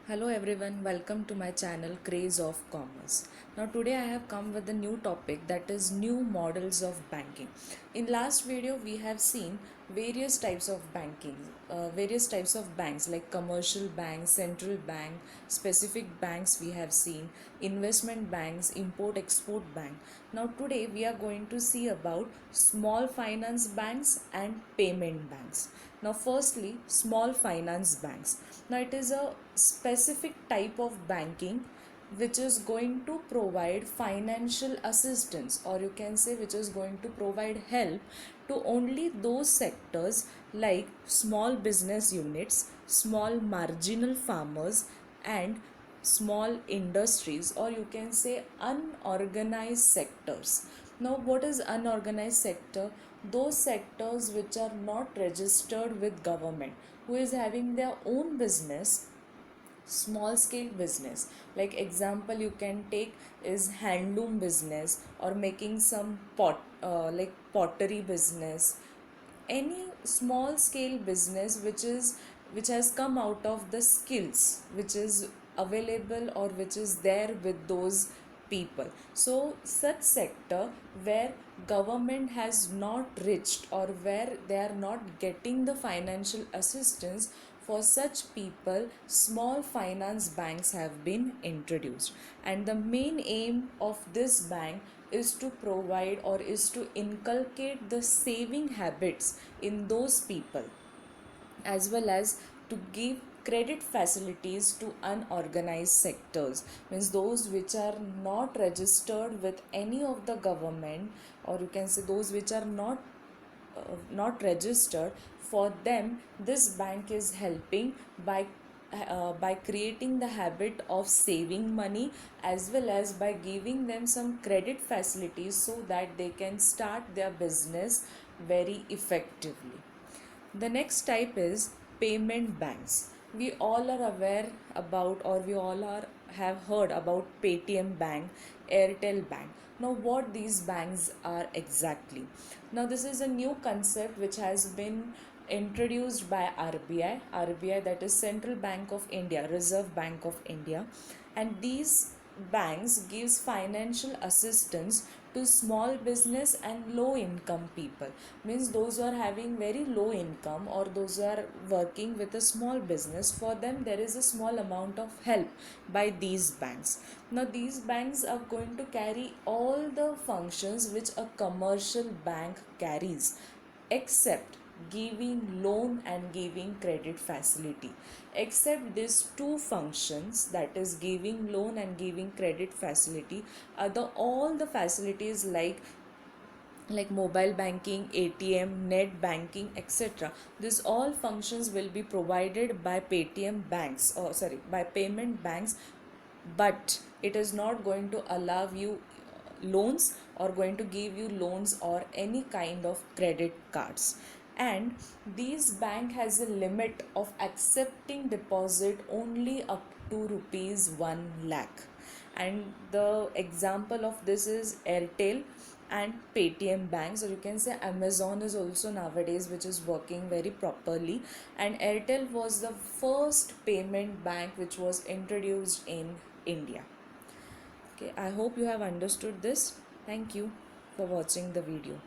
Hello everyone, welcome to my channel Craze of Commerce. Now today I have come with a new topic, that is new models of banking. In last video we have seen various types of various types of banks like commercial banks, central bank, specific banks we have seen, investment banks, import export bank. Now today we are going to see about small finance banks and payment banks. Now firstly, small finance banks. Now it is a specific type of banking which is going to provide financial assistance, or you can say which is going to provide help to only those sectors like small business units, small marginal farmers, and small industries, or you can say unorganized sectors. Now what is unorganized sector? Those sectors which are not registered with government, who is having their own business, small scale business. Like example you can take is handloom business, or making some like pottery business, any small scale business which has come out of the skills which is available or which is there with those people. So such sector where government has not reached, or where they are not getting the financial assistance, for such people small finance banks have been introduced. And the main aim of this bank is to provide, or is to inculcate the saving habits in those people, as well as to give credit facilities to unorganized sectors, means those which are not registered with any of the government, or you can say those which are not registered. For them this bank is helping by creating the habit of saving money, as well as by giving them some credit facilities so that they can start their business very effectively. The next type is payment banks. We all are aware about, or we all are have heard about Paytm Bank, Airtel Bank. Now what these banks are exactly? Now this is a new concept which has been introduced by RBI, that is Central Bank of India, Reserve Bank of India, and these banks gives financial assistance to small business and low income people, means those who are having very low income, or those who are working with a small business, for them there is a small amount of help by these banks. Now these banks are going to carry all the functions which a commercial bank carries, except giving loan and giving credit facility. Except these two functions, that is giving loan and giving credit facility, other all the facilities like mobile banking, ATM, net banking, etc. These all functions will be provided by Paytm banks, or sorry, by payment banks, but it is not going to allow you loans, or going to give you loans or any kind of credit cards. And these bank has a limit of accepting deposit only up to rupees 1 lakh. And the example of this is Airtel and Paytm banks, or you can say Amazon is also nowadays which is working very properly. And Airtel was the first payment bank which was introduced in India. Okay, I hope you have understood this. Thank you for watching the video.